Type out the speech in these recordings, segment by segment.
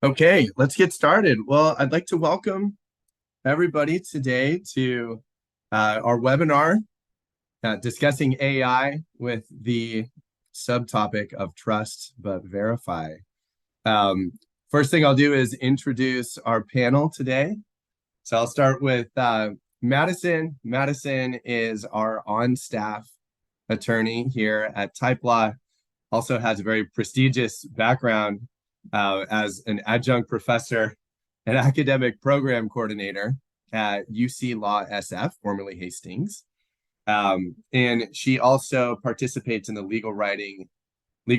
Okay, let's get started. Well, I'd like to welcome everybody today to our webinar discussing AI with the subtopic of trust but verify. Um, First thing I'll do is introduce our panel today. So I'll start with Madison. Madison is our on-staff attorney here at TypeLaw, also has a very prestigious background as an adjunct professor and academic program coordinator at UC Law SF, formerly Hastings. And she also participates in the legal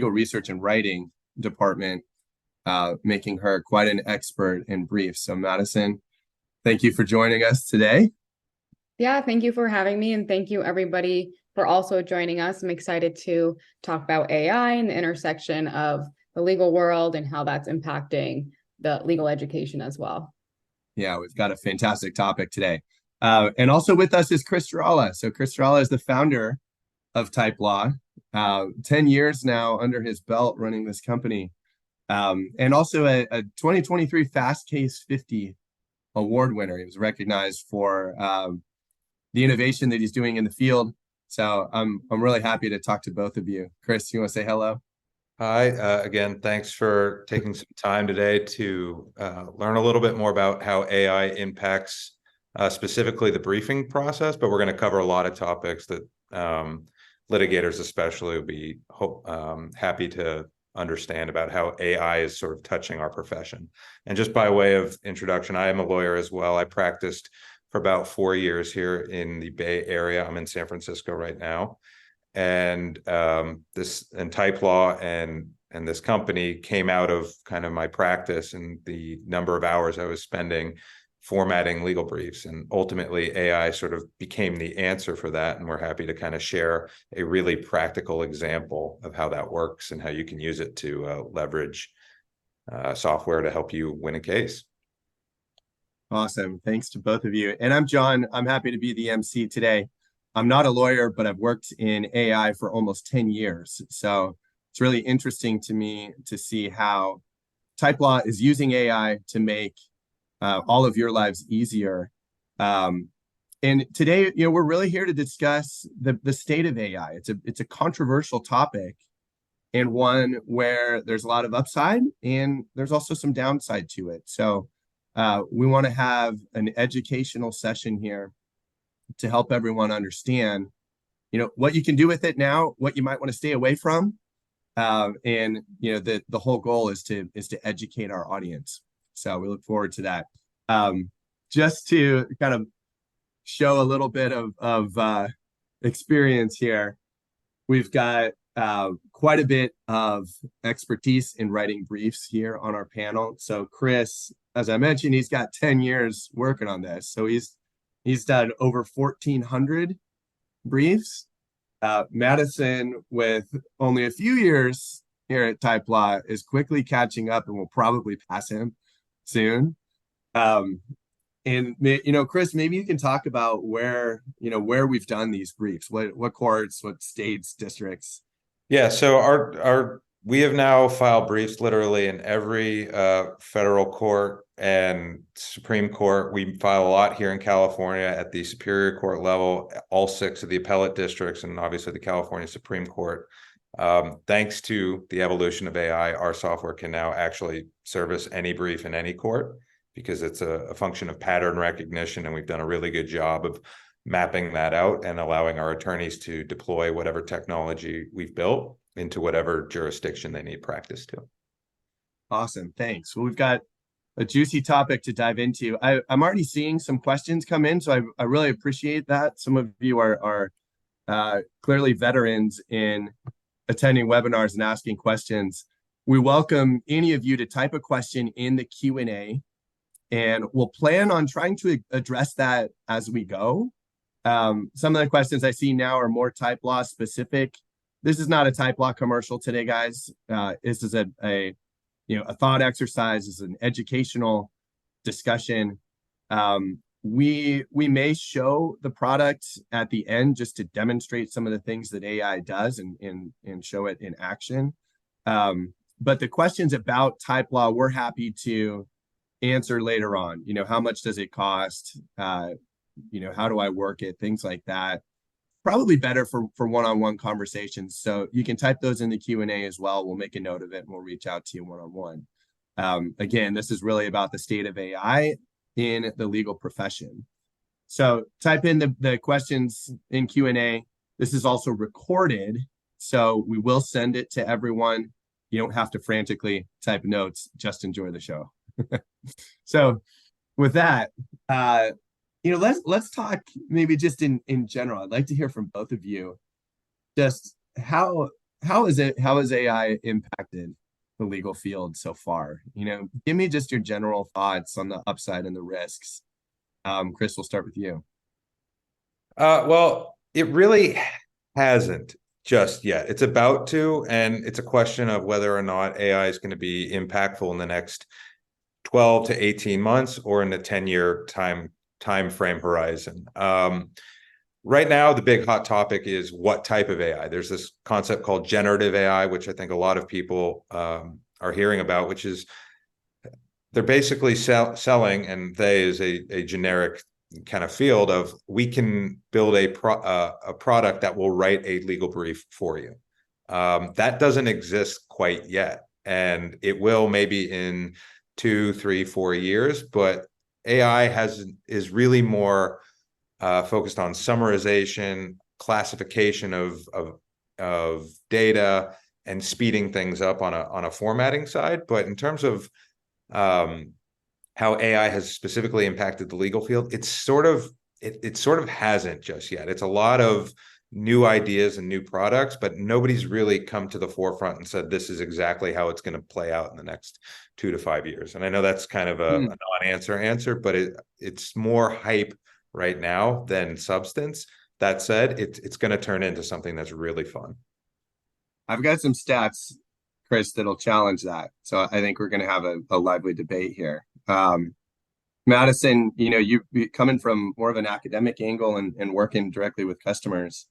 research and writing department, making her quite an expert in briefs. So Madison, thank you for joining us today. Yeah, thank you for having me, and thank you everybody for also joining us. I'm excited to talk about AI and the intersection of the legal world and how that's impacting the legal education as well. Yeah, we've got a fantastic topic today. And also with us is Chris Strala. So Chris Strala is the founder of TypeLaw, 10 years now under his belt running this company, and also a 2023 Fast Case 50 award winner. He was recognized for the innovation that he's doing in the field. So I'm really happy to talk to both of you. Chris, you want to say hello? Hi, again, thanks for taking some time today to learn a little bit more about how AI impacts specifically the briefing process, but we're going to cover a lot of topics that litigators especially will be happy to understand about how AI is sort of touching our profession. And just by way of introduction, I am a lawyer as well. I practiced for about 4 years here in the Bay Area. I'm in San Francisco right now. And TypeLaw and this company came out of kind of my practice and the number of hours I was spending formatting legal briefs. And ultimately, AI sort of became the answer for that. And we're happy to kind of share a really practical example of how that works and how you can use it to leverage software to help you win a case. Awesome. Thanks to both of you. And I'm John. I'm happy to be the MC today. I'm not a lawyer, but I've worked in AI for almost 10 years. So it's really interesting to me to see how TypeLaw is using AI to make all of your lives easier. And today, we're really here to discuss the state of AI. It's a controversial topic and one where there's a lot of upside and there's also some downside to it. So we want to have an educational session here to help everyone understand, what you can do with it now, what you might want to stay away from, and the whole goal is to educate our audience. So we look forward to that. Just to kind of show a little bit of experience here, we've got quite a bit of expertise in writing briefs here on our panel. So Chris, as I mentioned, he's got 10 years working on this. So he's done over 1,400 briefs. Madison, with only a few years here at TypeLaw, is quickly catching up and will probably pass him soon. And Chris, maybe you can talk about where we've done these briefs, what courts, what states, districts. Yeah, so we have now filed briefs literally in every federal court and Supreme Court. We file a lot here in California at the Superior Court level, all 6 of the appellate districts, and obviously the California Supreme Court. Thanks to the evolution of AI, our software can now actually service any brief in any court because it's a function of pattern recognition, and we've done a really good job of mapping that out and allowing our attorneys to deploy whatever technology we've built into whatever jurisdiction they need practice to. Awesome, thanks. Well, we've got a juicy topic to dive into. I'm already seeing some questions come in, so I really appreciate that. Some of you are clearly veterans in attending webinars and asking questions. We welcome any of you to type a question in the Q&A, and we'll plan on trying to address that as we go. Some of the questions I see now are more TypeLaw specific. This is not a TypeLaw commercial today, guys. This is a thought exercise, is an educational discussion. We may show the product at the end just to demonstrate some of the things that AI does and show it in action. But the questions about TypeLaw, we're happy to answer later on. How much does it cost? How do I work it? Things like that. Probably better for one-on-one conversations. So you can type those in the Q&A as well. We'll make a note of it and we'll reach out to you one-on-one. Again, this is really about the state of AI in the legal profession. So type in the questions in Q&A. This is also recorded, so we will send it to everyone. You don't have to frantically type notes, just enjoy the show. So with that, let's talk maybe just in general. I'd like to hear from both of you. Just how has AI impacted the legal field so far? Give me just your general thoughts on the upside and the risks. Chris, we'll start with you. Well, it really hasn't just yet. It's about to, and it's a question of whether or not AI is going to be impactful in the next 12 to 18 months or in the 10-year time frame horizon. Right now, the big hot topic is what type of AI. There's this concept called generative AI, which I think a lot of people are hearing about, which is they're basically selling, and they is a generic kind of field of, we can build a product that will write a legal brief for you. That doesn't exist quite yet, and it will maybe in 2, 3, 4 years. But AI is really more focused on summarization, classification of data, and speeding things up on a formatting side. But in terms of how AI has specifically impacted the legal field, it sort of hasn't just yet. It's a lot of new ideas and new products, but nobody's really come to the forefront and said, this is exactly how it's going to play out in the next 2 to 5 years. And I know that's kind of a non-answer, but it's more hype right now than substance. That said, it's going to turn into something that's really fun. I've got some stats, Chris, that'll challenge that. So I think we're going to have a lively debate here. Madison, you coming from more of an academic angle and working directly with customers.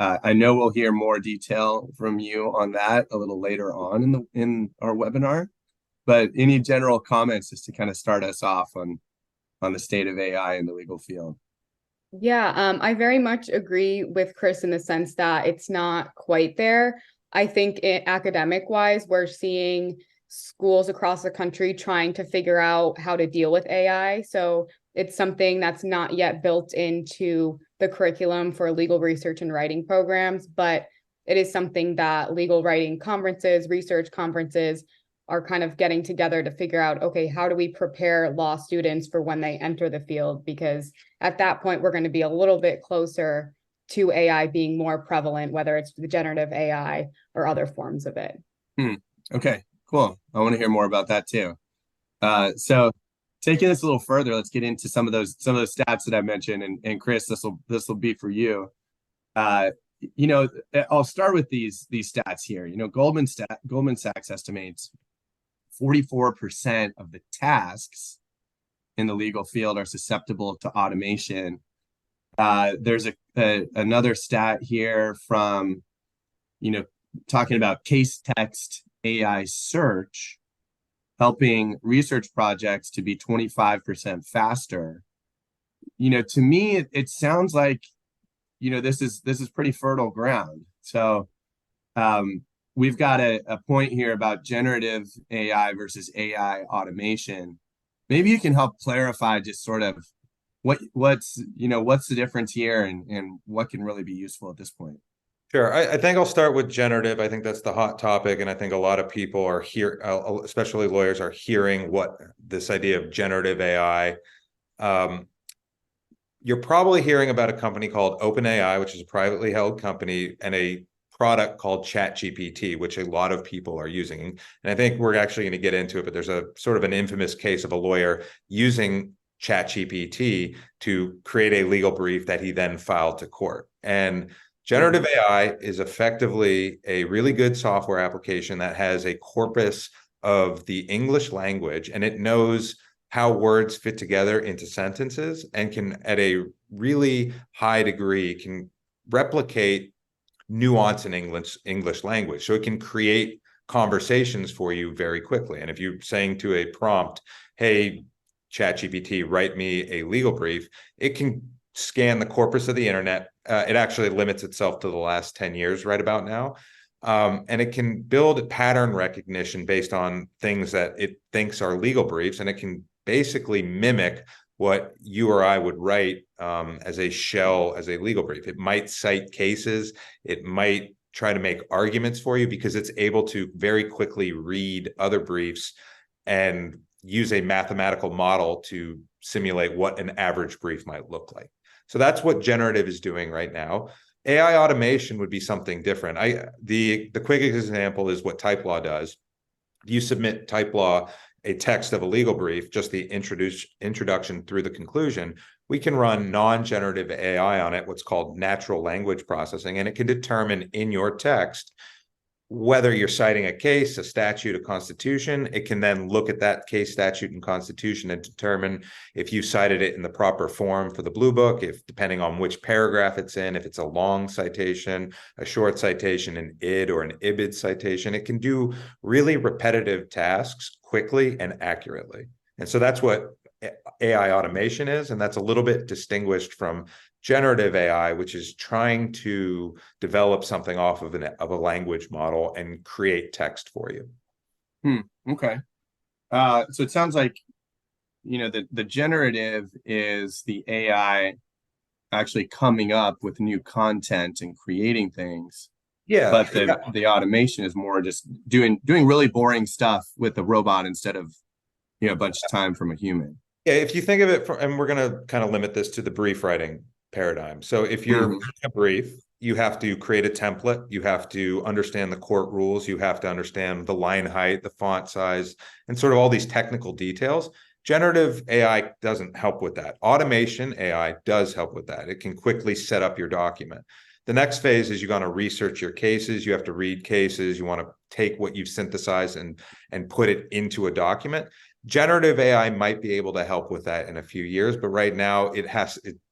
I know we'll hear more detail from you on that a little later on in our webinar. But any general comments just to kind of start us off on the state of AI in the legal field? Yeah, I very much agree with Chris in the sense that it's not quite there. I think academic-wise, we're seeing schools across the country trying to figure out how to deal with AI. So it's something that's not yet built into the curriculum for legal research and writing programs, but it is something that legal writing conferences, research conferences are kind of getting together to figure out, okay, how do we prepare law students for when they enter the field? Because at that point, we're going to be a little bit closer to AI being more prevalent, whether it's the generative AI or other forms of it. Okay, cool. I want to hear more about that too. So taking this a little further, let's get into some of those stats that I mentioned. And Chris, this will be for you. I'll start with these stats here. Goldman Sachs estimates 44% of the tasks in the legal field are susceptible to automation. There's another stat here from, talking about case text AI search, helping research projects to be 25% faster. To me, it sounds like, this is pretty fertile ground. So we've got a point here about generative AI versus AI automation. Maybe you can help clarify just sort of what's the difference here and what can really be useful at this point. Sure. I think I'll start with generative. I think that's the hot topic. And I think a lot of people are here, especially lawyers, are hearing what this idea of generative AI. You're probably hearing about a company called OpenAI, which is a privately held company, and a product called ChatGPT, which a lot of people are using. And I think we're actually going to get into it, but there's a sort of an infamous case of a lawyer using ChatGPT to create a legal brief that he then filed to court. And generative AI is effectively a really good software application that has a corpus of the English language, and it knows how words fit together into sentences and can, at a really high degree, can replicate nuance in English language. So it can create conversations for you very quickly. And if you're saying to a prompt, hey, ChatGPT, write me a legal brief, it can scan the corpus of the internet. It actually limits itself to the last 10 years right about now. And it can build pattern recognition based on things that it thinks are legal briefs, and it can basically mimic what you or I would write as a shell, as a legal brief. It might cite cases, it might try to make arguments for you because it's able to very quickly read other briefs and use a mathematical model to simulate what an average brief might look like. So that's what generative is doing right now. AI automation would be something different. The quick example is what TypeLaw does. You submit TypeLaw a text of a legal brief, just the introduction through the conclusion. We can run non-generative AI on it, what's called natural language processing, and it can determine in your text whether you're citing a case, a statute, a constitution. It can then look at that case, statute, and constitution and determine if you cited it in the proper form for the Blue Book, if depending on which paragraph it's in, if it's a long citation, a short citation, an id or an ibid citation. It can do really repetitive tasks quickly and accurately. And so that's what AI automation is, and that's a little bit distinguished from generative AI, which is trying to develop something off of a language model and create text for you. Okay. So it sounds like, the generative is the AI actually coming up with new content and creating things. Yeah. But the automation is more just doing really boring stuff with a robot instead of, a bunch of time from a human. Yeah, if you think of it, and we're going to kind of limit this to the brief writing paradigm. So if you're writing a brief, you have to create a template, you have to understand the court rules, you have to understand the line height, the font size, and sort of all these technical details. Generative AI doesn't help with that. Automation AI does help with that. It can quickly set up your document. The next phase is you're going to research your cases, you have to read cases, you want to take what you've synthesized and put it into a document. Generative AI might be able to help with that in a few years, but right now it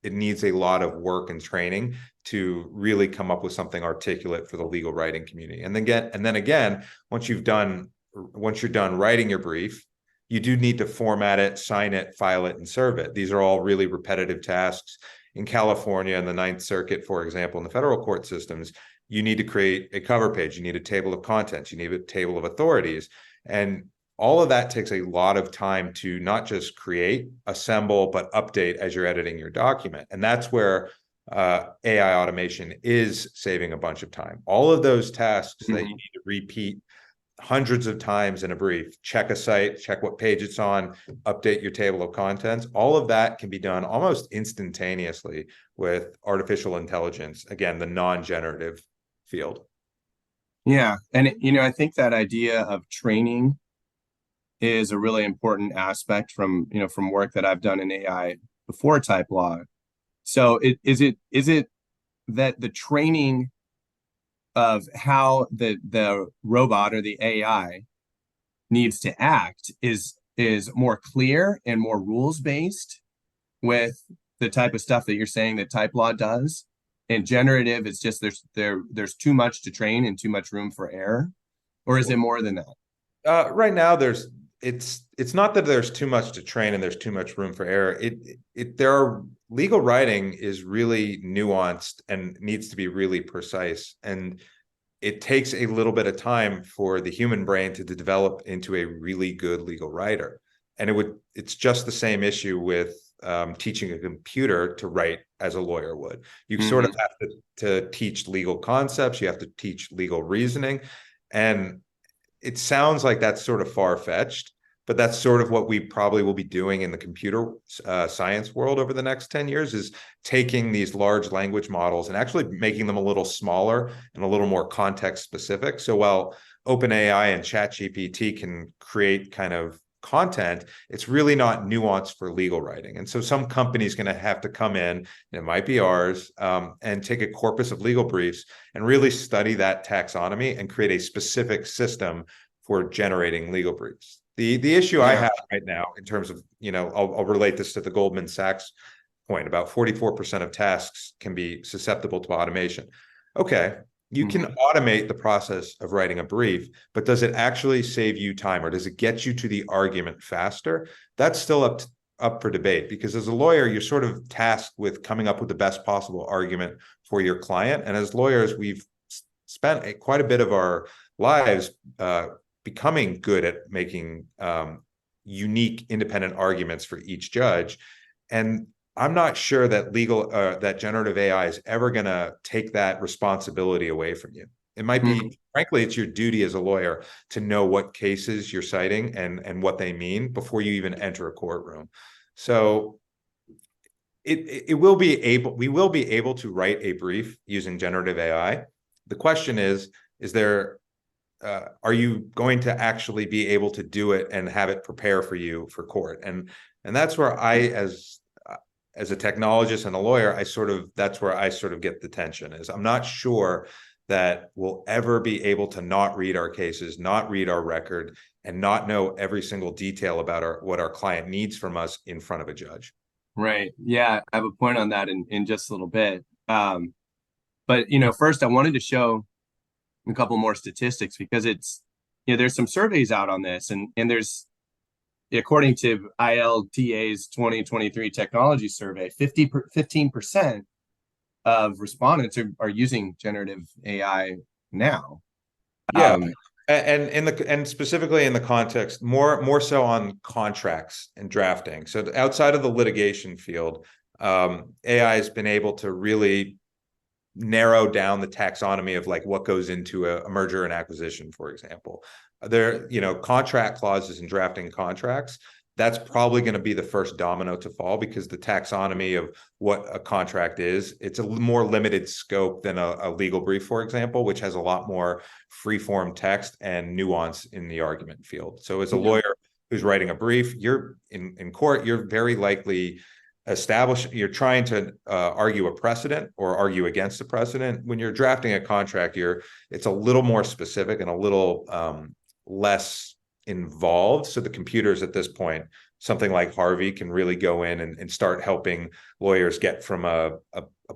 needs a lot of work and training to really come up with something articulate for the legal writing community. And then again, once you're done writing your brief, you do need to format it, sign it, file it, and serve it. These are all really repetitive tasks. In California, in the Ninth Circuit, for example, in the federal court systems, you need to create a cover page, you need a table of contents, you need a table of authorities, and all of that takes a lot of time to not just create, assemble, but update as you're editing your document. And that's where AI automation is saving a bunch of time. All of those tasks that you need to repeat hundreds of times in a brief, check a site, check what page it's on, update your table of contents, all of that can be done almost instantaneously with artificial intelligence, again, the non-generative field. Yeah. And, I think that idea of training is a really important aspect from work that I've done in AI before TypeLaw. So is it that the training of how the robot or the AI needs to act is more clear and more rules based with the type of stuff that you're saying that TypeLaw does, and generative, it's just there's too much to train and too much room for error, or is it more than that? Right now, it's not that there's too much to train and there's too much room for error. Legal writing is really nuanced and needs to be really precise, and it takes a little bit of time for the human brain to develop into a really good legal writer. And it's just the same issue with teaching a computer to write as a lawyer would. You sort of have to teach legal concepts, you have to teach legal reasoning, and it sounds like that's sort of far-fetched, but that's sort of what we probably will be doing in the computer science world over the next 10 years, is taking these large language models and actually making them a little smaller and a little more context specific. So while OpenAI and ChatGPT can create kind of content, it's really not nuanced for legal writing. And so some company's going to have to come in, and it might be ours, and take a corpus of legal briefs and really study that taxonomy and create a specific system for generating legal briefs. The issue I have right now in terms of, I'll relate this to the Goldman Sachs point, about 44% of tasks can be susceptible to automation. Okay, You can automate the process of writing a brief, but does it actually save you time, or does it get you to the argument faster? That's still up for debate, because as a lawyer, you're sort of tasked with coming up with the best possible argument for your client. And as lawyers, we've spent quite a bit of our lives becoming good at making unique, independent arguments for each judge. And I'm not sure that that generative AI is ever going to take that responsibility away from you. It might be, frankly, it's your duty as a lawyer to know what cases you're citing and what they mean before you even enter a courtroom. So we will be able to write a brief using generative AI. The question is there, are you going to actually be able to do it and have it prepare for you for court? And that's where as a technologist and a lawyer, that's where I sort of get the tension. Is I'm not sure that we'll ever be able to not read our cases, not read our record, and not know every single detail about what our client needs from us in front of a judge. Right. Yeah, I have a point on that in just a little bit. But first I wanted to show a couple more statistics, because it's, there's some surveys out on this, and there's, according to ILTA's 2023 technology survey, 15% of respondents are using generative AI now. Yeah. And specifically in the context, more so on contracts and drafting. So outside of the litigation field, AI has been able to really narrow down the taxonomy of like what goes into a merger and acquisition, for example. Contract clauses and drafting contracts, that's probably going to be the first domino to fall, because the taxonomy of what a contract is, it's a more limited scope than a legal brief, for example, which has a lot more free-form text and nuance in the argument field. So as a lawyer who's writing a brief, you're in court, you're very likely you're trying to argue a precedent or argue against a precedent. When you're drafting a contract, it's a little more specific and a little less involved. So the computers at this point, something like Harvey, can really go in and start helping lawyers get from a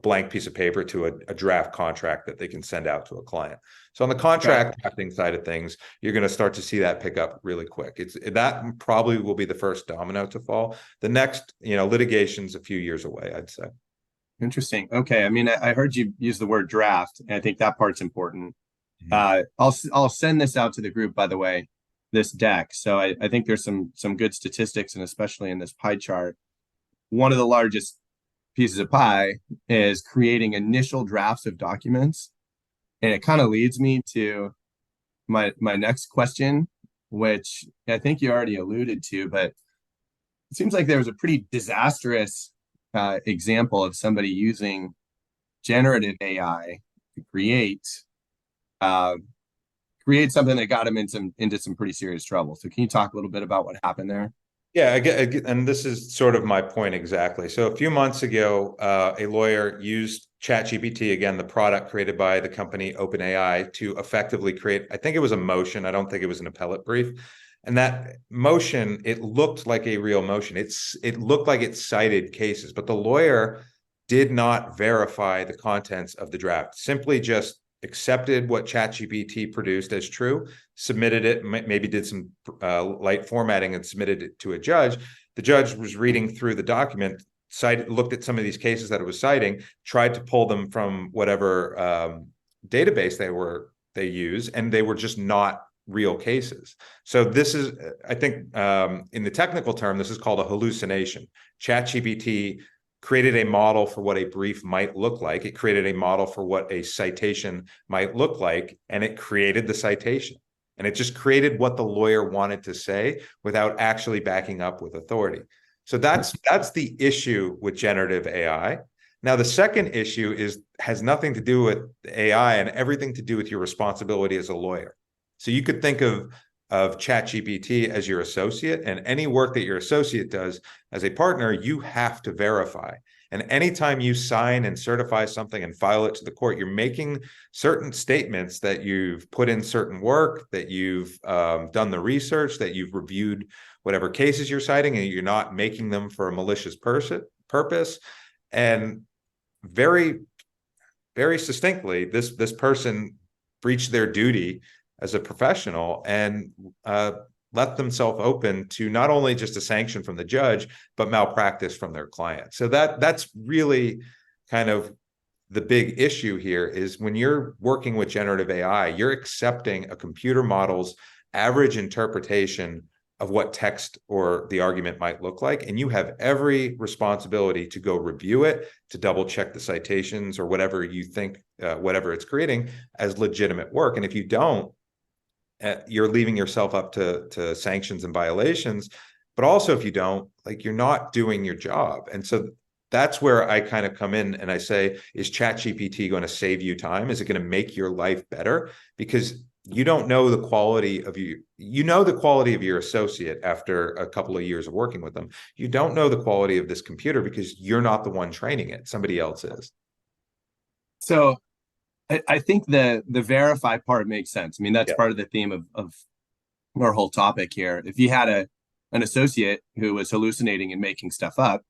blank piece of paper to a draft contract that they can send out to a client. So on the contract drafting side of things, you're going to start to see that pick up really quick. That probably will be the first domino to fall. The next, litigation's a few years away, I'd say. Interesting. Okay. I mean, I heard you use the word draft, and I think that part's important. I'll send this out to the group, by the way, this deck. So I think there's some good statistics, and especially in this pie chart, one of the largest pieces of pie is creating initial drafts of documents. And it kind of leads me to my next question, which I think you already alluded to, but it seems like there was a pretty disastrous example of somebody using generative AI to create something that got him into some pretty serious trouble. So can you talk a little bit about what happened there? Yeah, and this is sort of my point exactly. So a few months ago, a lawyer used ChatGPT, again, the product created by the company OpenAI, to effectively create, I think it was a motion. I don't think it was an appellate brief. And that motion, it looked like a real motion. It looked like it cited cases, but the lawyer did not verify the contents of the draft, simply just accepted what ChatGPT produced as true, submitted it, maybe did some light formatting and submitted it to a judge. The judge was reading through the document, looked at some of these cases that it was citing, tried to pull them from whatever database they use, and they were just not real cases. So this is, I think, in the technical term, this is called a hallucination. ChatGPT created a model for what a brief might look like. It created a model for what a citation might look like, and it created the citation. And it just created what the lawyer wanted to say without actually backing up with authority. So that's the issue with generative AI. Now, the second issue has nothing to do with AI and everything to do with your responsibility as a lawyer. So you could think of ChatGPT as your associate, and any work that your associate does as a partner, you have to verify. And anytime you sign and certify something and file it to the court, you're making certain statements that you've put in certain work, that you've done the research, that you've reviewed whatever cases you're citing, and you're not making them for a malicious purpose. And very very succinctly, this person breached their duty as a professional and left themselves open to not only just a sanction from the judge, but malpractice from their client. So that's really kind of the big issue here is when you're working with generative AI, you're accepting a computer model's average interpretation of what text or the argument might look like. And you have every responsibility to go review it, to double check the citations or whatever you think, whatever it's creating as legitimate work. And if you don't, you're leaving yourself up to sanctions and violations. But also if you don't, like, you're not doing your job. And so that's where I kind of come in and I say, is ChatGPT going to save you time? Is it going to make your life better? Because you don't know the quality of the quality of your associate after a couple of years of working with them. You don't know the quality of this computer because you're not the one training it. Somebody else is. So I think the verify part makes sense. I mean, that's part of the theme of our whole topic here. If you had an associate who was hallucinating and making stuff up,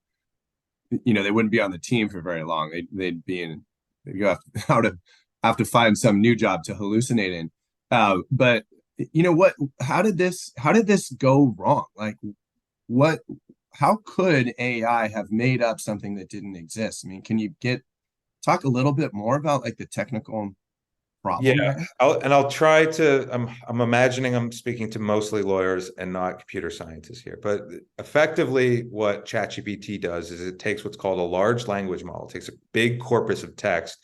they wouldn't be on the team for very long. They'd go have to find some new job to hallucinate in. But how did this go wrong? Like, how could AI have made up something that didn't exist? I mean, can you talk a little bit more about like the technical problem? Yeah, I'll try to. I'm imagining I'm speaking to mostly lawyers and not computer scientists here. But effectively, what ChatGPT does is it takes what's called a large language model. It takes a big corpus of text.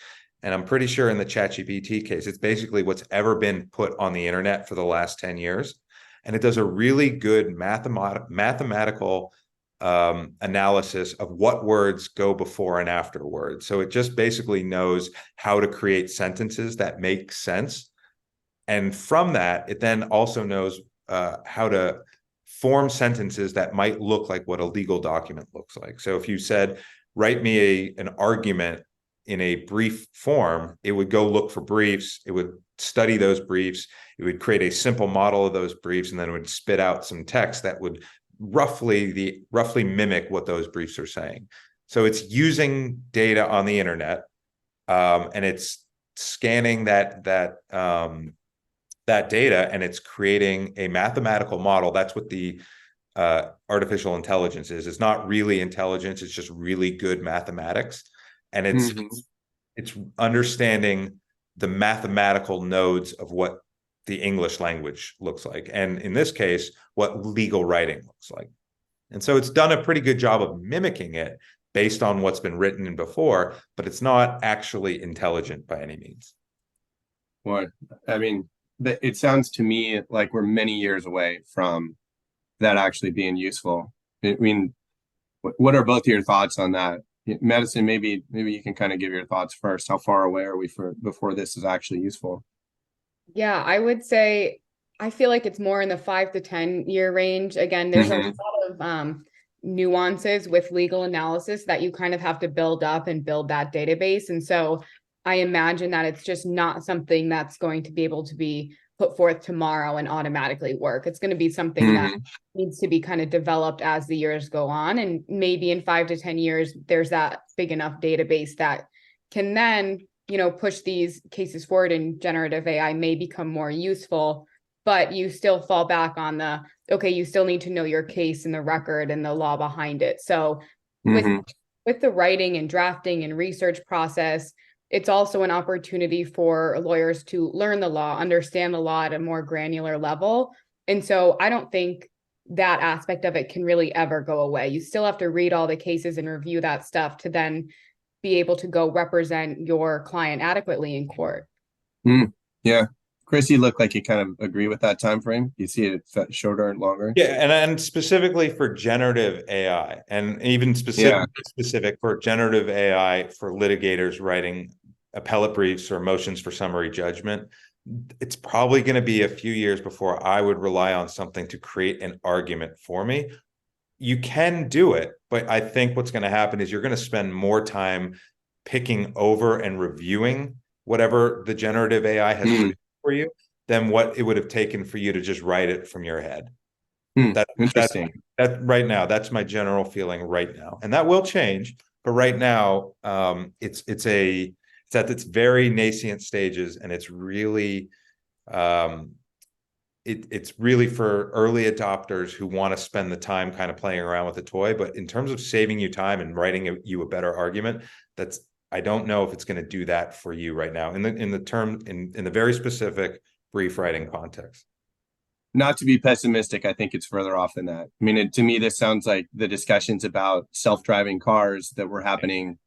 And I'm pretty sure in the ChatGPT case, it's basically what's ever been put on the internet for the last 10 years. And it does a really good mathematical analysis of what words go before and after words. So it just basically knows how to create sentences that make sense. And from that, it then also knows how to form sentences that might look like what a legal document looks like. So if you said, write me an argument in a brief form, it would go look for briefs. It would study those briefs. It would create a simple model of those briefs, and then it would spit out some text that would roughly mimic what those briefs are saying. So it's using data on the internet, and it's scanning that data, and it's creating a mathematical model. That's what the artificial intelligence is. It's not really intelligence. It's just really good mathematics. And it's understanding the mathematical nodes of what the English language looks like. And in this case, what legal writing looks like. And so it's done a pretty good job of mimicking it based on what's been written before, but it's not actually intelligent by any means. Well, I mean, it sounds to me like we're many years away from that actually being useful. I mean, what are both your thoughts on that? Madison, maybe you can kind of give your thoughts first. How far away are we before this is actually useful? Yeah, I would say I feel like it's more in the 5 to 10 year range. Again, there's a lot of nuances with legal analysis that you kind of have to build up and build that database. And so I imagine that it's just not something that's going to be able to be put forth tomorrow and automatically work. It's going to be something that needs to be kind of developed as the years go on. And maybe in 5 to 10 years, there's that big enough database that can then, push these cases forward, and generative AI may become more useful, but you still fall back on you still need to know your case and the record and the law behind it. So with the writing and drafting and research process, it's also an opportunity for lawyers to learn the law, understand the law at a more granular level. And so I don't think that aspect of it can really ever go away. You still have to read all the cases and review that stuff to then be able to go represent your client adequately in court. Yeah. Chris, you look like you kind of agree with that time frame. You see it shorter and longer? Yeah, and specifically for generative AI, and even specific for generative AI for litigators writing appellate briefs or motions for summary judgment, it's probably going to be a few years before I would rely on something to create an argument for me. You can do it, but I think what's going to happen is you're going to spend more time picking over and reviewing whatever the generative AI has produced for you than what it would have taken for you to just write it from your head. Interesting. That right now, that's my general feeling right now, and that will change. But right now, it's it's at its very nascent stages, and it's really it's really for early adopters who want to spend the time kind of playing around with the toy. But in terms of saving you time and writing you a better argument, I don't know if it's going to do that for you right now in the very specific brief writing context. Not to be pessimistic, I think it's further off than that. I mean, to me, this sounds like the discussions about self-driving cars that were happening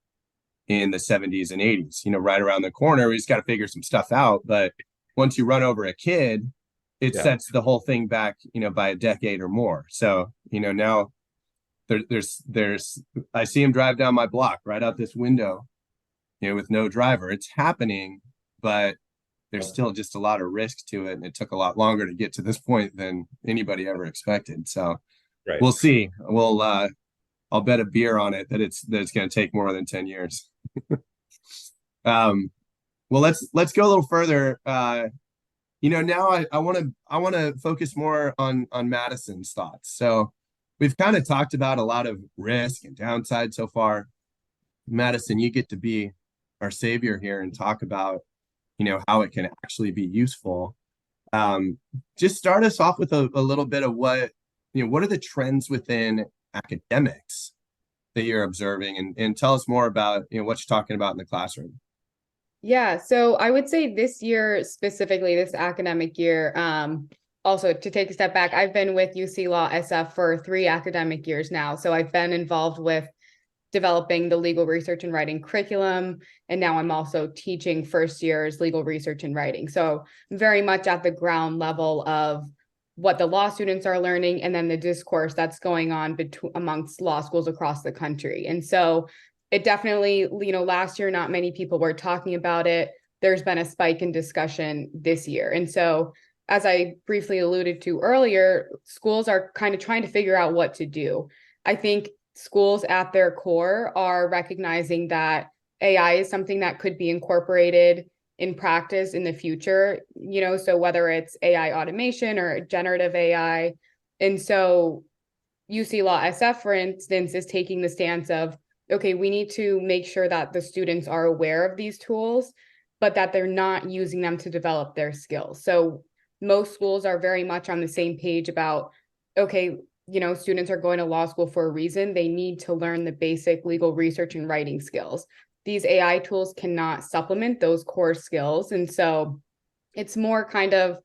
in the 70s and 80s, right around the corner. We just got to figure some stuff out. But once you run over a kid, it sets the whole thing back, by a decade or more. So, now there's I see him drive down my block right out this window, with no driver. It's happening, but there's still just a lot of risk to it. And it took a lot longer to get to this point than anybody ever expected. So we'll see. I'll bet a beer on it that it's going to take more than 10 years. Well, let's go a little further. Now I want to focus more on Madison's thoughts. So we've kind of talked about a lot of risk and downside so far. Madison, you get to be our savior here and talk about, how it can actually be useful. Just start us off with a little bit of what are the trends within academics that you're observing, and tell us more about, what you're talking about in the classroom. Yeah, so I would say this year, specifically this academic year, also to take a step back, I've been with UC Law SF for 3 academic years now. So I've been involved with developing the legal research and writing curriculum, and now I'm also teaching first years legal research and writing. So very much at the ground level of what the law students are learning, and then the discourse that's going on amongst law schools across the country. And so it definitely, last year, not many people were talking about it. There's been a spike in discussion this year. And so, as I briefly alluded to earlier, schools are kind of trying to figure out what to do. I think schools at their core are recognizing that AI is something that could be incorporated in practice in the future, so whether it's AI automation or generative AI. And so UC Law SF, for instance, is taking the stance of, okay, we need to make sure that the students are aware of these tools, but that they're not using them to develop their skills. So most schools are very much on the same page about, okay, students are going to law school for a reason. They need to learn the basic legal research and writing skills. These AI tools cannot supplement those core skills. And so it's more kind of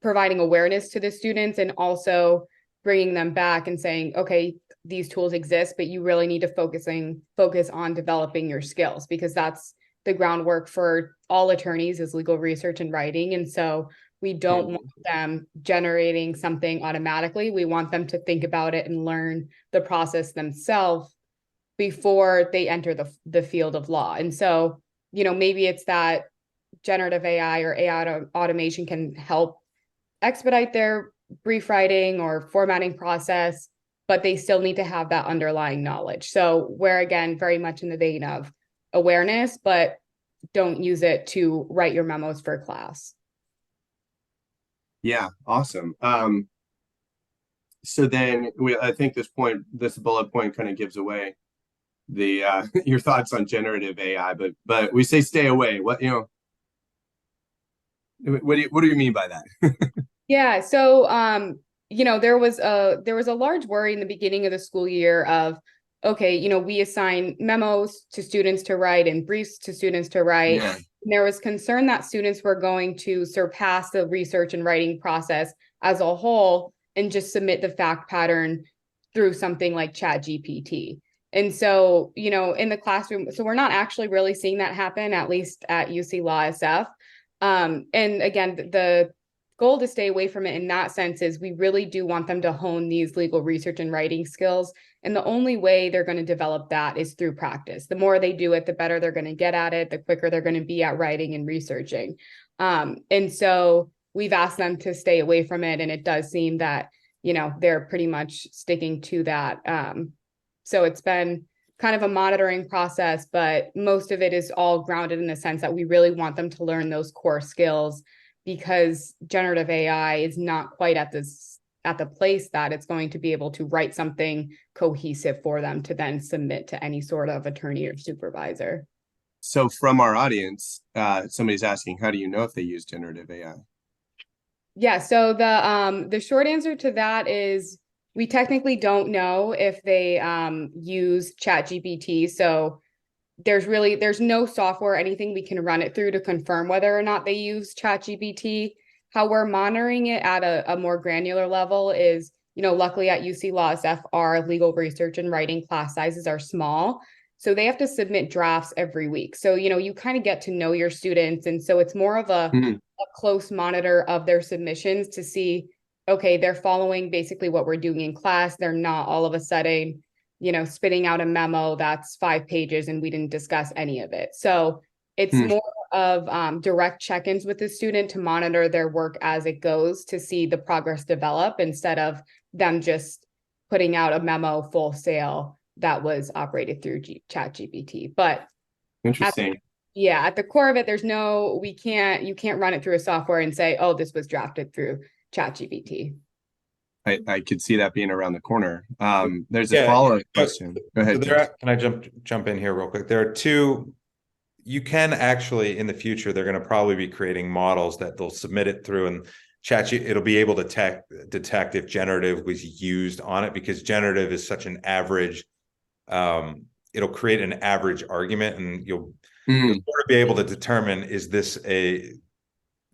providing awareness to the students and also bringing them back and saying, okay, these tools exist, but you really need to focus on developing your skills, because that's the groundwork for all attorneys is legal research and writing. And so we don't want them generating something automatically. We want them to think about it and learn the process themselves before they enter the field of law. And so, maybe it's that generative AI or AI automation can help expedite their brief writing or formatting process, but they still need to have that underlying knowledge. So we're, again, very much in the vein of awareness, but don't use it to write your memos for class. Yeah, awesome. So then I think this bullet point kind of gives away the your thoughts on generative AI, but we say stay away. What do you mean by that? Yeah, so there was a large worry in the beginning of the school year of, okay, we assign memos to students to write and briefs to students to write. Yeah. And there was concern that students were going to surpass the research and writing process as a whole and just submit the fact pattern through something like ChatGPT. And so, in the classroom, so we're not actually really seeing that happen, at least at UC Law SF. And again, the goal to stay away from it in that sense is we really do want them to hone these legal research and writing skills. And the only way they're going to develop that is through practice. The more they do it, the better they're going to get at it, the quicker they're going to be at writing and researching. And so we've asked them to stay away from it. And it does seem that, they're pretty much sticking to that. So it's been kind of a monitoring process, but most of it is all grounded in the sense that we really want them to learn those core skills, because generative AI is not quite at the place that it's going to be able to write something cohesive for them to then submit to any sort of attorney or supervisor. So from our audience, somebody's asking, how do you know if they use generative AI? Yeah, so the short answer to that is we technically don't know if they use ChatGPT. So there's no software or anything we can run it through to confirm whether or not they use ChatGPT. How we're monitoring it at a more granular level is, luckily at UC Law SF, our legal research and writing class sizes are small. So they have to submit drafts every week. So, you kind of get to know your students. And so it's more of a close monitor of their submissions to see, okay, they're following basically what we're doing in class. They're not all of a sudden, spitting out a memo that's 5 pages and we didn't discuss any of it. So it's more of direct check-ins with the student to monitor their work as it goes to see the progress develop instead of them just putting out a memo full sail that was operated through ChatGPT. But Interesting. at the core of it, you can't run it through a software and say, oh, this was drafted through ChatGPT. I could see that being around the corner. There's a follow-up question. Go ahead. Can I jump in here real quick? There are two. You can actually, in the future, they're going to probably be creating models that they'll submit it through, and it'll be able to detect if generative was used on it, because generative is such an average. It'll create an average argument, and you'll sort of be able to determine,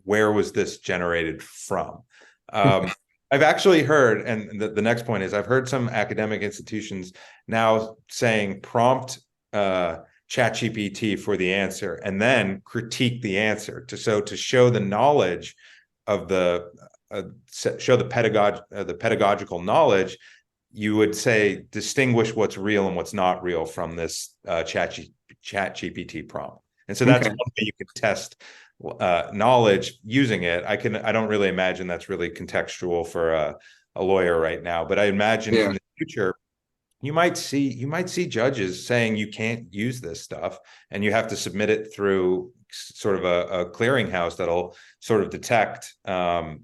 where was this generated from? I've actually heard, and the next point is, I've heard some academic institutions now saying prompt ChatGPT for the answer and then critique the answer to show the knowledge of show the pedagogical knowledge. You would say distinguish what's real and what's not real from this ChatGPT prompt. And so that's one way you can test knowledge using it. I don't really imagine that's really contextual for a lawyer right now, but I imagine in the future you might see judges saying you can't use this stuff and you have to submit it through sort of a clearinghouse that'll sort of detect kind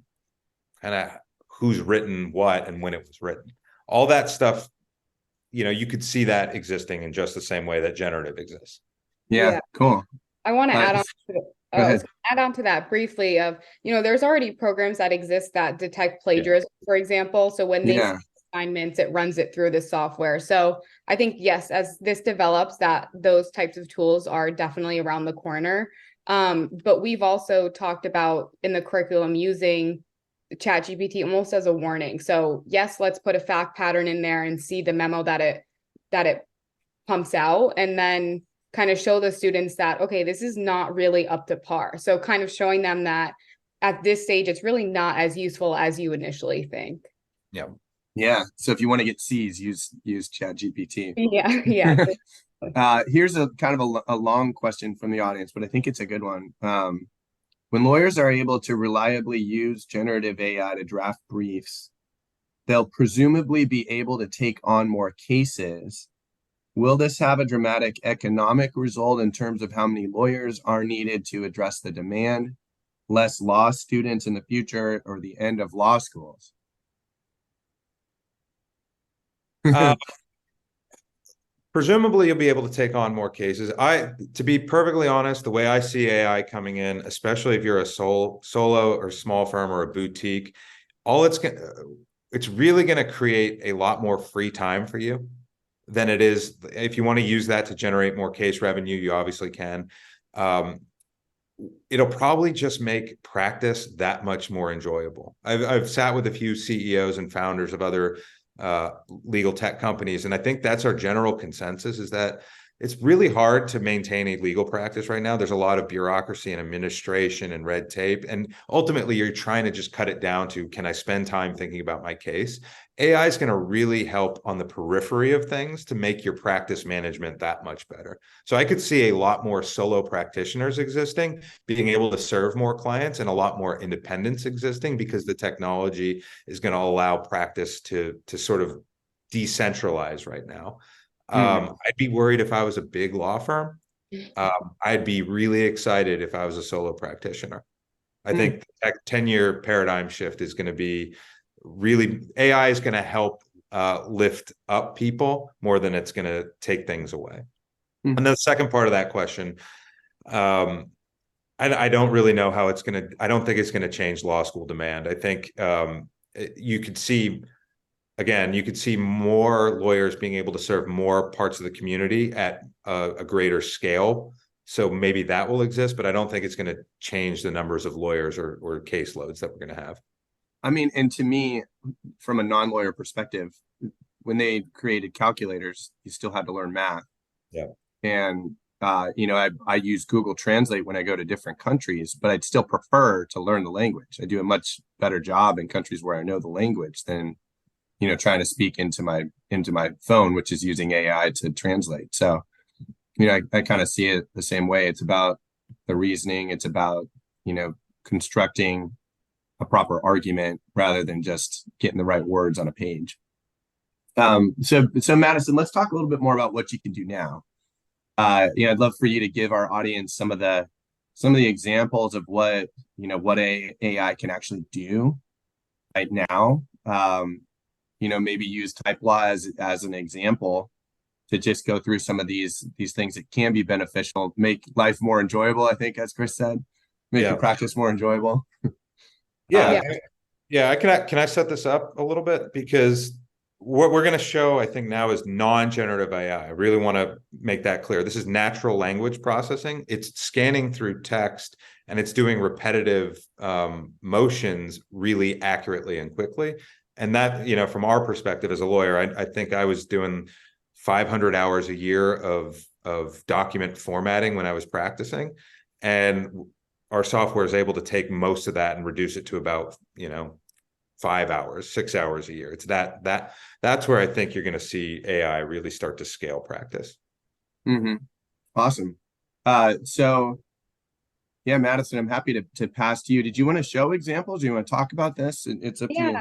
of who's written what and when it was written. All that stuff, you could see that existing in just the same way that generative exists. Yeah. Cool. I want to add on to that briefly of, there's already programs that exist that detect plagiarism, for example. So when they see assignments, it runs it through the software. So I think, yes, as this develops, that those types of tools are definitely around the corner. But we've also talked about in the curriculum using ChatGPT almost as a warning. So yes, let's put a fact pattern in there and see the memo that it pumps out, and then kind of show the students that, okay, this is not really up to par. So kind of showing them that at this stage, it's really not as useful as you initially think. Yeah. Yeah. So if you want to get C's, use ChatGPT. Yeah. Yeah. Here's a kind of a long question from the audience, but I think it's a good one. When lawyers are able to reliably use generative AI to draft briefs, they'll presumably be able to take on more cases. Will this have a dramatic economic result in terms of how many lawyers are needed to address the demand, less law students in the future, or the end of law schools? Presumably you'll be able to take on more cases. To be perfectly honest, the way I see AI coming in, especially if you're a solo or small firm or a boutique, it's really going to create a lot more free time for you than it is. If you want to use that to generate more case revenue, you obviously can. It'll probably just make practice that much more enjoyable. I've sat with a few CEOs and founders of other legal tech companies, and I think that's our general consensus, is that it's really hard to maintain a legal practice right now. There's a lot of bureaucracy and administration and red tape, and ultimately you're trying to just cut it down to, can I spend time thinking about my case? AI is going to really help on the periphery of things to make your practice management that much better. So I could see a lot more solo practitioners existing, being able to serve more clients, and a lot more independence existing, because the technology is going to allow practice to sort of decentralize right now. I'd be worried if I was a big law firm. I'd be really excited if I was a solo practitioner. I think that 10-year paradigm shift is going to be AI is going to help lift up people more than it's going to take things away. And then the second part of that question, I don't really know how it's going to, I don't think it's going to change law school demand. I think you could see, again, you could see more lawyers being able to serve more parts of the community at a greater scale. So maybe that will exist, but I don't think it's going to change the numbers of lawyers or caseloads that we're going to have. I mean, and to me, from a non-lawyer perspective, when they created calculators, you still had to learn math. Yeah. And you know, I use Google Translate when I go to different countries, but I'd still prefer to learn the language. I do a much better job in countries where I know the language than, you know, trying to speak into my phone, which is using AI to translate. So, you know, I kind of see it the same way. It's about the reasoning. It's about, you know, constructing a proper argument rather than just getting the right words on a page. So Madison, let's talk a little bit more about what you can do now. You know, I'd love for you to give our audience some of the examples of what, you know, what AI can actually do right now. You know, maybe use TypeLaw as an example to just go through some of these things that can be beneficial, make life more enjoyable, I think, as Chris said, make your practice more enjoyable. Yeah. Can I set this up a little bit? Because what we're going to show, I think, now is non-generative AI. I really want to make that clear. This is natural language processing. It's scanning through text and it's doing repetitive motions really accurately and quickly. And that, you know, from our perspective as a lawyer, I think I was doing 500 hours a year of document formatting when I was practicing. And our software is able to take most of that and reduce it to about, you know, 5 hours, 6 hours a year. It's that's where I think you're going to see AI really start to scale practice. Mm-hmm. Awesome. So yeah, Madison, I'm happy to pass to you. Did you want to show examples? Do you want to talk about this? It's up to you.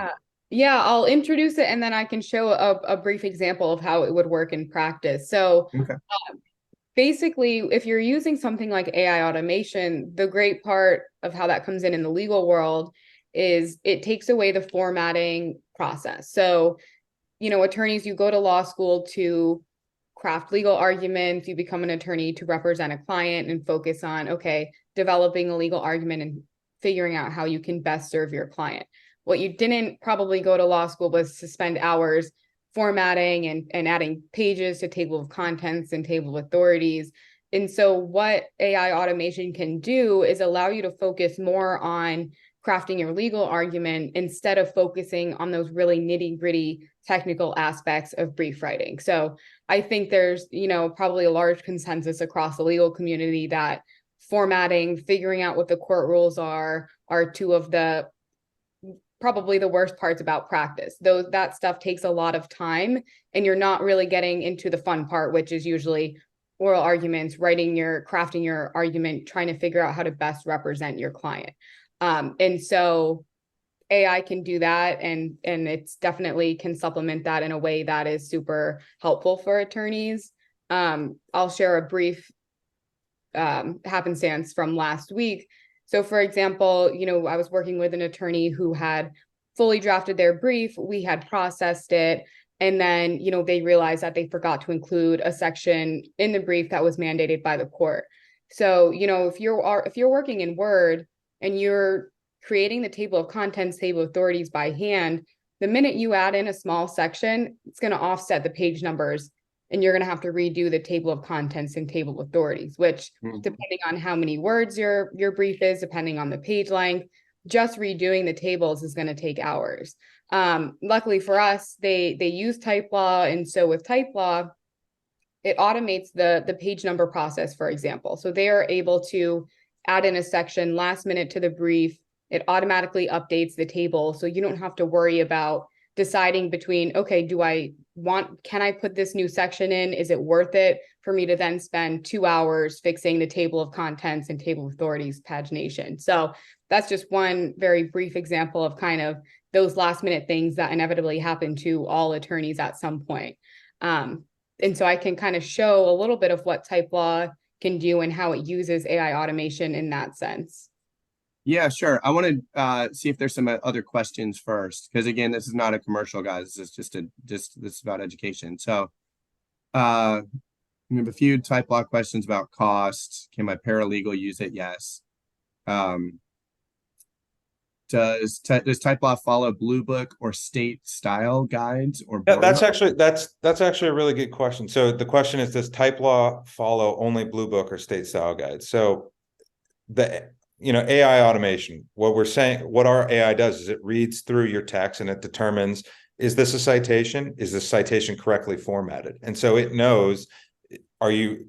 Yeah, I'll introduce it and then I can show a brief example of how it would work in practice. So Okay. Basically, if you're using something like AI automation, the great part of how that comes in the legal world is it takes away the formatting process. So, you know, attorneys, you go to law school to craft legal arguments, you become an attorney to represent a client and focus on, okay, developing a legal argument and figuring out how you can best serve your client. What you didn't probably go to law school was to spend hours formatting and adding pages to table of contents and table of authorities. And so what AI automation can do is allow you to focus more on crafting your legal argument instead of focusing on those really nitty-gritty technical aspects of brief writing. So I think there's, you know, probably a large consensus across the legal community that formatting, figuring out what the court rules are two of the probably the worst parts about practice. Though that stuff takes a lot of time and you're not really getting into the fun part, which is usually oral arguments, crafting your argument, trying to figure out how to best represent your client. And so AI can do that and it's definitely can supplement that in a way that is super helpful for attorneys. I'll share a brief happenstance from last week. So for example, you know, I was working with an attorney who had fully drafted their brief. We had processed it. And then, you know, they realized that they forgot to include a section in the brief that was mandated by the court. So, you know, if you're working in Word and you're creating the table of contents, table of authorities by hand, the minute you add in a small section, it's going to offset the page numbers and you're going to have to redo the table of contents and table of authorities, which depending on how many words your brief is, depending on the page length, just redoing the tables is going to take hours. Luckily for us, they use TypeLaw. And so with TypeLaw, it automates the page number process, for example. So they are able to add in a section last minute to the brief. It automatically updates the table. So you don't have to worry about deciding between, okay, can I put this new section in? Is it worth it for me to then spend 2 hours fixing the table of contents and table of authorities pagination? So that's just one very brief example of kind of those last minute things that inevitably happen to all attorneys at some point. And so I can kind of show a little bit of what TypeLaw can do and how it uses AI automation in that sense. Yeah, sure. I want to see if there's some other questions first, because again, this is not a commercial, guys. This is this is about education. So, We have a few TypeLaw questions about costs. Can my paralegal use it? Yes. Does TypeLaw follow Blue Book or state style guides or Yeah, both? that's actually a really good question. So the question is, does TypeLaw follow only Blue Book or state style guides? So the AI automation, what we're saying, what our AI does is it reads through your text and it determines, is this a citation? Is this citation correctly formatted? And so it knows, are you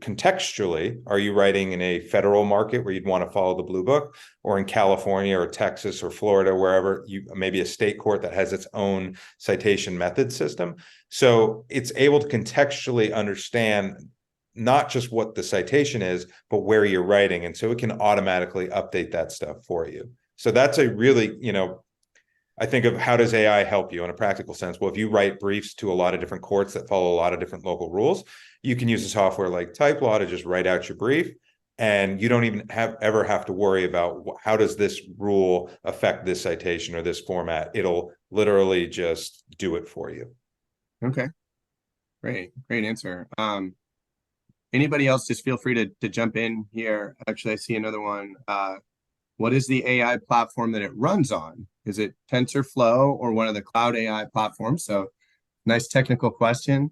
writing in a federal market where you'd want to follow the Blue Book, or in California or Texas or Florida, wherever maybe a state court that has its own citation method system. So it's able to contextually understand not just what the citation is, but where you're writing. And so it can automatically update that stuff for you. So that's a really, I think of, how does AI help you in a practical sense? Well, if you write briefs to a lot of different courts that follow a lot of different local rules, you can use a software like TypeLaw to just write out your brief, and you don't even ever have to worry about how does this rule affect this citation or this format. It'll literally just do it for you. Okay, great answer. Anybody else, just feel free to jump in here. Actually, I see another one. What is the AI platform that it runs on? Is it TensorFlow or one of the cloud AI platforms? So nice technical question.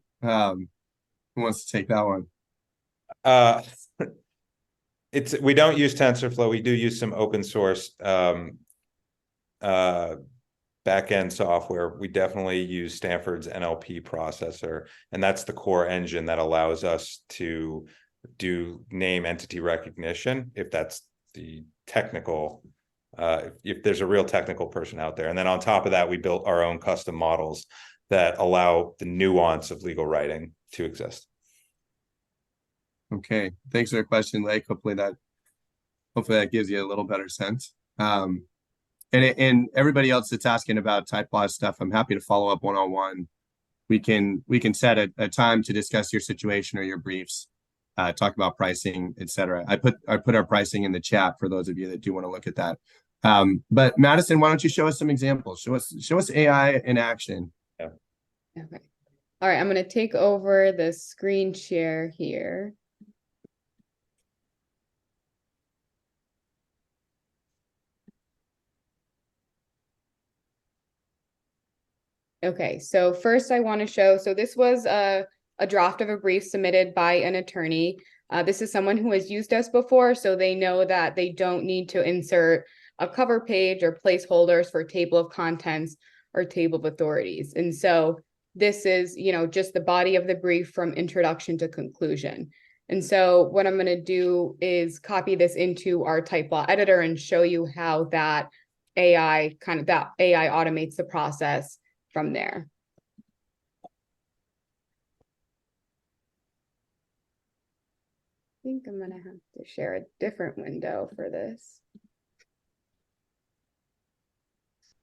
Who wants to take that one? We don't use TensorFlow. We do use some open source backend software. We definitely use Stanford's NLP processor, and that's the core engine that allows us to do name entity recognition, if that's the technical, if there's a real technical person out there. And then on top of that, we built our own custom models that allow the nuance of legal writing to exist. Okay, thanks for the question, Lake. Hopefully that gives you a little better sense. And everybody else that's asking about TypeLaw stuff, I'm happy to follow up one-on-one. We can set a time to discuss your situation or your briefs, talk about pricing, etc. I put our pricing in the chat for those of you that do want to look at that. But Madison, why don't you show us some examples? Show us AI in action. Yeah. Okay. All right, I'm going to take over the screen share here. Okay, so first I want to show, so this was a draft of a brief submitted by an attorney. This is someone who has used us before, so they know that they don't need to insert a cover page or placeholders for table of contents or table of authorities. And so this is, just the body of the brief from introduction to conclusion. And so what I'm going to do is copy this into our TypeLaw editor and show you how that AI automates the process from there. I think I'm going to have to share a different window for this.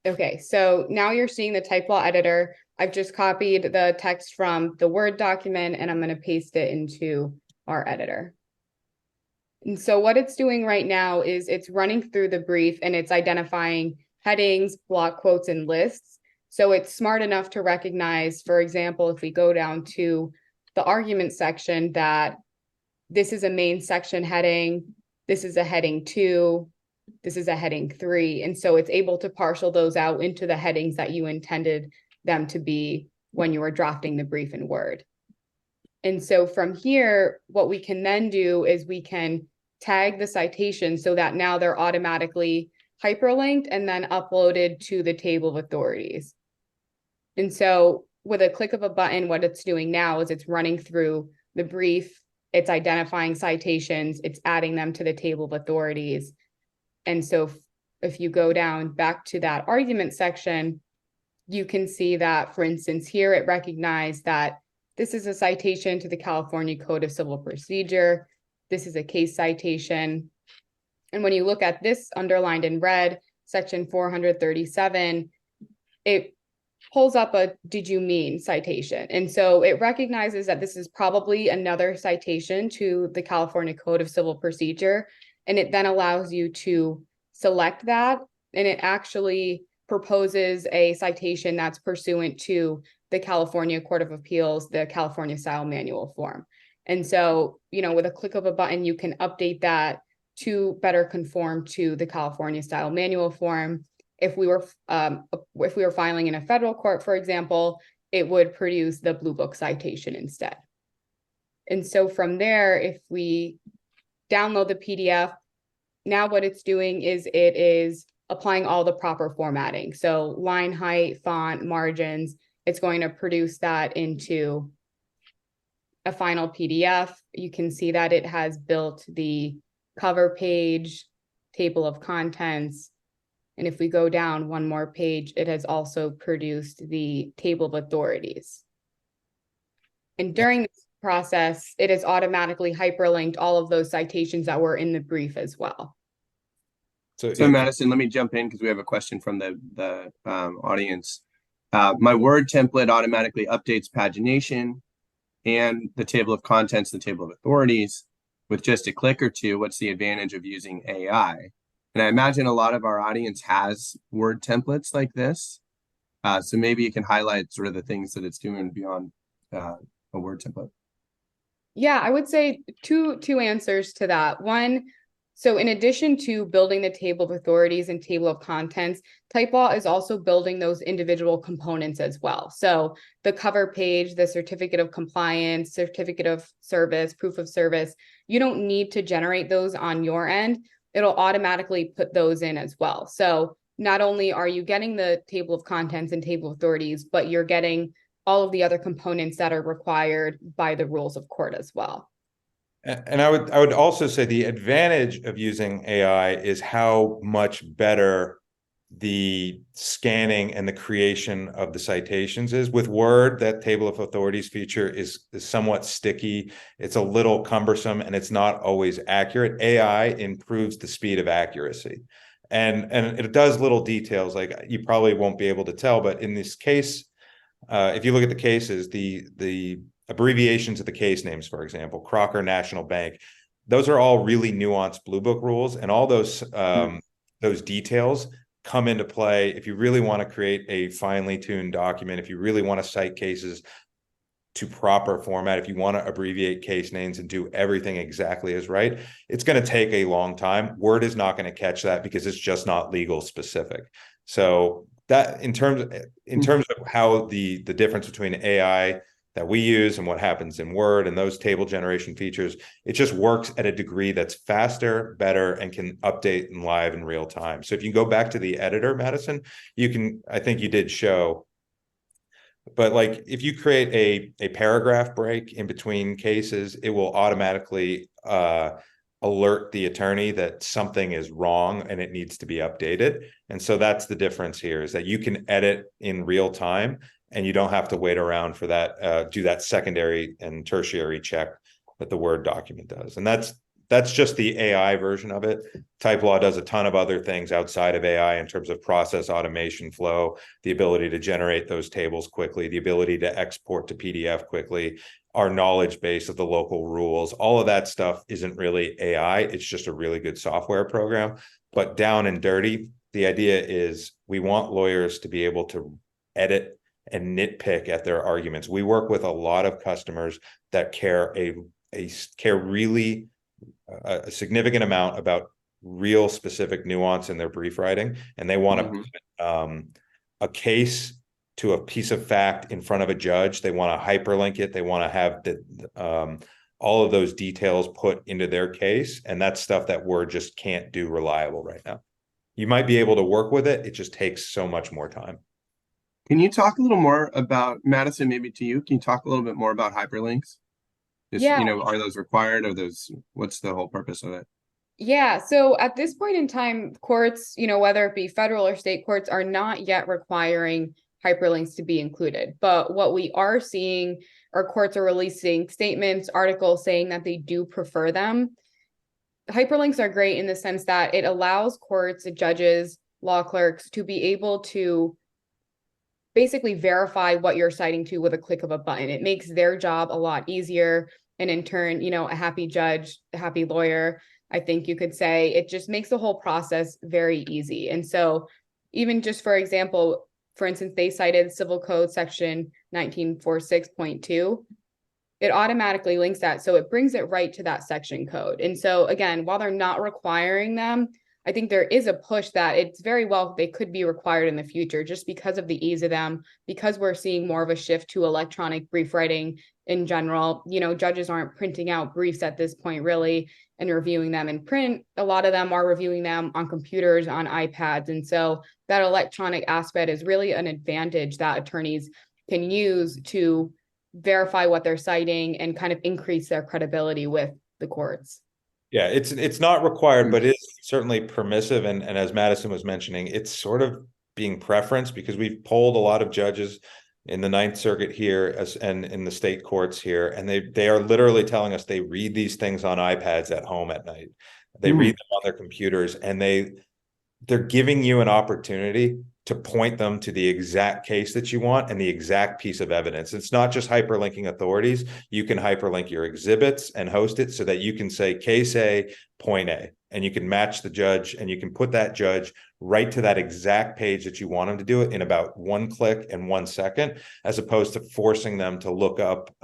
Okay, so now you're seeing the TypeLaw editor. I've just copied the text from the Word document and I'm going to paste it into our editor. And so what it's doing right now is it's running through the brief and it's identifying headings, block quotes, and lists. So it's smart enough to recognize, for example, if we go down to the argument section, that this is a main section heading, this is a heading 2, this is a heading 3. And so it's able to parcel those out into the headings that you intended them to be when you were drafting the brief in Word. And so from here, what we can then do is we can tag the citation so that now they're automatically hyperlinked and then uploaded to the table of authorities. And so with a click of a button, what it's doing now is it's running through the brief, it's identifying citations, it's adding them to the table of authorities. And so if you go down back to that argument section, you can see that, for instance, here it recognized that this is a citation to the California Code of Civil Procedure. This is a case citation. And when you look at this underlined in red, section 437, it pulls up a "did you mean" citation. And so it recognizes that this is probably another citation to the California Code of Civil Procedure. And it then allows you to select that. And it actually proposes a citation that's pursuant to the California Court of Appeals, the California Style Manual form. And so, with a click of a button, you can update that to better conform to the California style manual form. If we were filing in a federal court, for example, it would produce the Blue Book citation instead. And so from there, if we download the PDF, now what it's doing is it is applying all the proper formatting. So line height, font, margins, it's going to produce that into a final PDF. You can see that it has built the cover page, table of contents. And if we go down one more page, it has also produced the table of authorities. And during this process, it has automatically hyperlinked all of those citations that were in the brief as well. So Madison, let me jump in because we have a question from the audience. My Word template automatically updates pagination and the table of contents, the table of authorities with just a click or two. What's the advantage of using AI? And I imagine a lot of our audience has Word templates like this. So maybe you can highlight sort of the things that it's doing beyond a Word template. Yeah, I would say two answers to that. One, so in addition to building the table of authorities and table of contents, TypeLaw is also building those individual components as well. So the cover page, the certificate of compliance, certificate of service, proof of service, you don't need to generate those on your end. It'll automatically put those in as well. So not only are you getting the table of contents and table of authorities, but you're getting all of the other components that are required by the rules of court as well. And I would also say the advantage of using AI is how much better the scanning and the creation of the citations is. With Word, that table of authorities feature is somewhat sticky. It's a little cumbersome and it's not always accurate. AI improves the speed of accuracy. And it does little details like you probably won't be able to tell, but in this case, if you look at the cases, the abbreviations of the case names, for example, Crocker National Bank, those are all really nuanced Blue Book rules, and all those details come into play if you really want to create a finely tuned document, if you really want to cite cases to proper format, if you want to abbreviate case names and do everything exactly as right, it's going to take a long time. Word is not going to catch that because it's just not legal specific. So that in terms of how the difference between AI that we use and what happens in Word and those table generation features, it just works at a degree that's faster, better, and can update in live in real time. So if you go back to the editor, Madison, you can, I think you did show, but like if you create a paragraph break in between cases, it will automatically alert the attorney that something is wrong and it needs to be updated. And so that's the difference here, is that you can edit in real time and you don't have to wait around for that, do that secondary and tertiary check that the Word document does. And that's just the AI version of it. TypeLaw does a ton of other things outside of AI in terms of process automation flow, the ability to generate those tables quickly, the ability to export to PDF quickly, our knowledge base of the local rules. All of that stuff isn't really AI. It's just a really good software program. But down and dirty, the idea is we want lawyers to be able to edit and nitpick at their arguments. We work with a lot of customers that care really a significant amount about real specific nuance in their brief writing, and they want to put a case to a piece of fact in front of a judge. They want to hyperlink it. They want to have all of those details put into their case, and that's stuff that Word just can't do reliable right now. You might be able to work with it. It just takes so much more time. Can you talk a little more about, Madison, maybe to you, can you talk a little bit more about hyperlinks? Yeah. Are those required? What's the whole purpose of it? Yeah. So at this point in time, courts, whether it be federal or state courts, are not yet requiring hyperlinks to be included. But what we are seeing are courts are releasing statements, articles saying that they do prefer them. Hyperlinks are great in the sense that it allows courts, judges, law clerks to be able to basically verify what you're citing to with a click of a button. It makes their job a lot easier. And in turn, a happy judge, a happy lawyer, I think you could say, it just makes the whole process very easy. And so even just for example, for instance, they cited Civil Code section 1946.2. it automatically links that. So it brings it right to that section code. And so again, while they're not requiring them, I think there is a push that it's very well, they could be required in the future just because of the ease of them, because we're seeing more of a shift to electronic brief writing in general. You know, judges aren't printing out briefs at this point really and reviewing them in print. A lot of them are reviewing them on computers, on iPads. And so that electronic aspect is really an advantage that attorneys can use to verify what they're citing and kind of increase their credibility with the courts. Yeah, it's not required, but it's certainly permissive. And as Madison was mentioning, it's sort of being preference because we've polled a lot of judges in the Ninth Circuit here and in the state courts here, and they are literally telling us they read these things on iPads at home at night. They read them on their computers, and they're giving you an opportunity to point them to the exact case that you want and the exact piece of evidence. It's not just hyperlinking authorities. You can hyperlink your exhibits and host it so that you can say case A, point A, and you can match the judge and you can put that judge right to that exact page that you want them to do it in about 1 click and 1 second, as opposed to forcing them to look up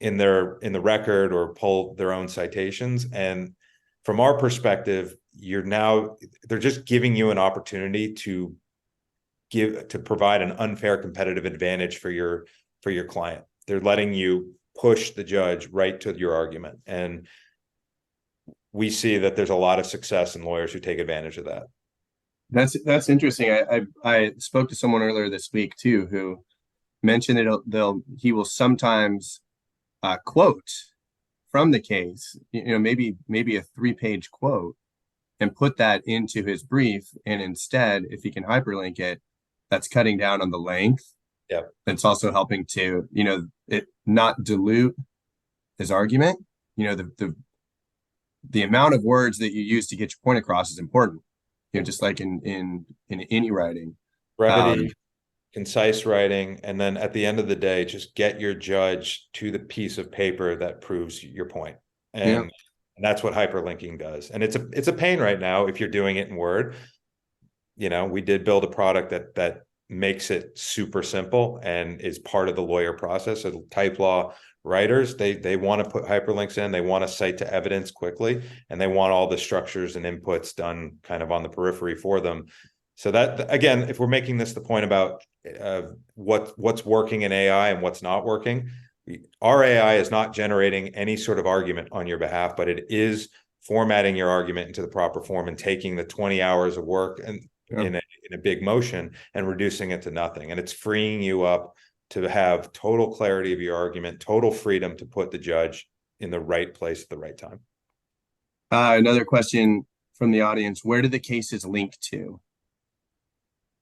in the record or pull their own citations. And from our perspective, they're just giving you an opportunity to provide an unfair competitive advantage for your client. They're letting you push the judge right to your argument. And we see that there's a lot of success in lawyers who take advantage of that. That's interesting. I spoke to someone earlier this week too, who mentioned that he will sometimes quote from the case, maybe a 3-page quote, and put that into his brief. And instead, if he can hyperlink it, that's cutting down on the length. Yeah. It's also helping to, it not dilute his argument. The amount of words that you use to get your point across is important. Just like in any writing. Brevity, concise writing, and then at the end of the day, just get your judge to the piece of paper that proves your point. And that's what hyperlinking does. And it's a pain right now if you're doing it in Word. We did build a product that makes it super simple and is part of the lawyer process. So TypeLaw writers, they want to put hyperlinks in, they want to cite to evidence quickly, and they want all the structures and inputs done kind of on the periphery for them. So that, again, if we're making this the point about what's working in AI and what's not working, our AI is not generating any sort of argument on your behalf, but it is formatting your argument into the proper form and taking the 20 hours of work and in a big motion and reducing it to nothing. And it's freeing you up to have total clarity of your argument, total freedom to put the judge in the right place at the right time. Another question from the audience: where do the cases link to?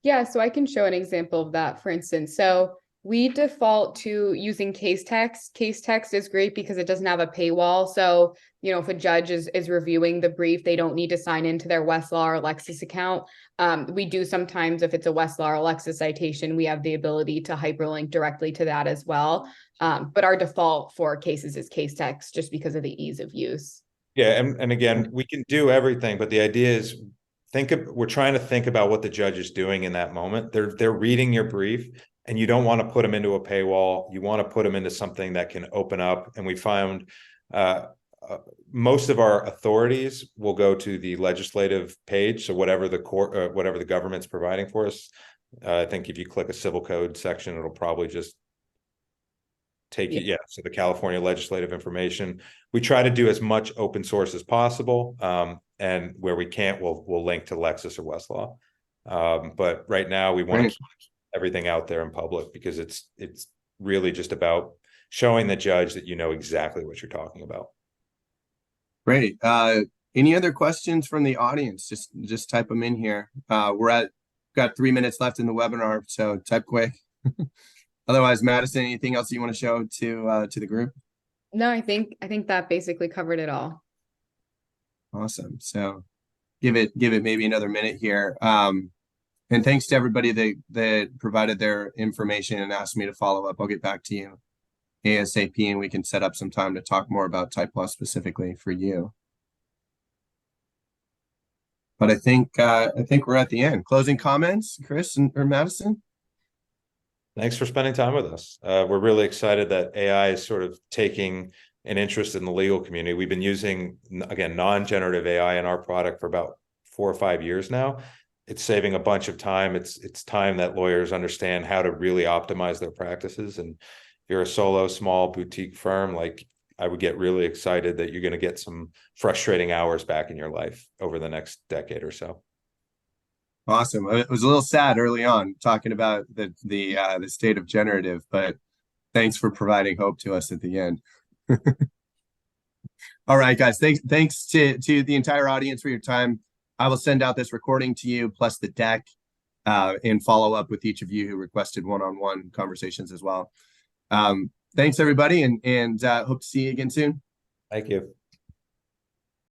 Yeah, so I can show an example of that, for instance. So we default to using case text. Case text is great because it doesn't have a paywall. So, if a judge is reviewing the brief, they don't need to sign into their Westlaw or Lexis account. We do sometimes, if it's a Westlaw or Lexis citation, we have the ability to hyperlink directly to that as well. But our default for cases is case text just because of the ease of use. Yeah, and again, we can do everything, but the idea is we're trying to think about what the judge is doing in that moment. They're reading your brief, and you don't want to put them into a paywall. You want to put them into something that can open up. And we found most of our authorities will go to the legislative page. So whatever the court, whatever the government's providing for us, I think if you click a civil code section, it'll probably just take you. Yeah. So the California legislative information, we try to do as much open source as possible. And where we can't, we'll link to Lexis or Westlaw. But right now we want to keep everything out there in public because it's really just about showing the judge that you know exactly what you're talking about. Great. Any other questions from the audience? Just type them in here. Got 3 minutes left in the webinar, so type quick. Otherwise, Madison, anything else you want to show to the group? No, I think that basically covered it all. Awesome. So give it maybe another minute here. And thanks to everybody that provided their information and asked me to follow up. I'll get back to you ASAP, and we can set up some time to talk more about TypeLaw specifically for you. But I think we're at the end. Closing comments, Chris or Madison? Thanks for spending time with us. We're really excited that AI is sort of taking an interest in the legal community. We've been using, again, non-generative AI in our product for about 4 or 5 years now. It's saving a bunch of time. It's time that lawyers understand how to really optimize their practices. And if you're a solo, small boutique firm, like, I would get really excited that you're going to get some frustrating hours back in your life over the next decade or so. Awesome. It was a little sad early on talking about the state of generative, but thanks for providing hope to us at the end. All right, guys. Thanks to the entire audience for your time. I will send out this recording to you, plus the deck, and follow up with each of you who requested one-on-one conversations as well. Thanks, everybody, and hope to see you again soon. Thank you.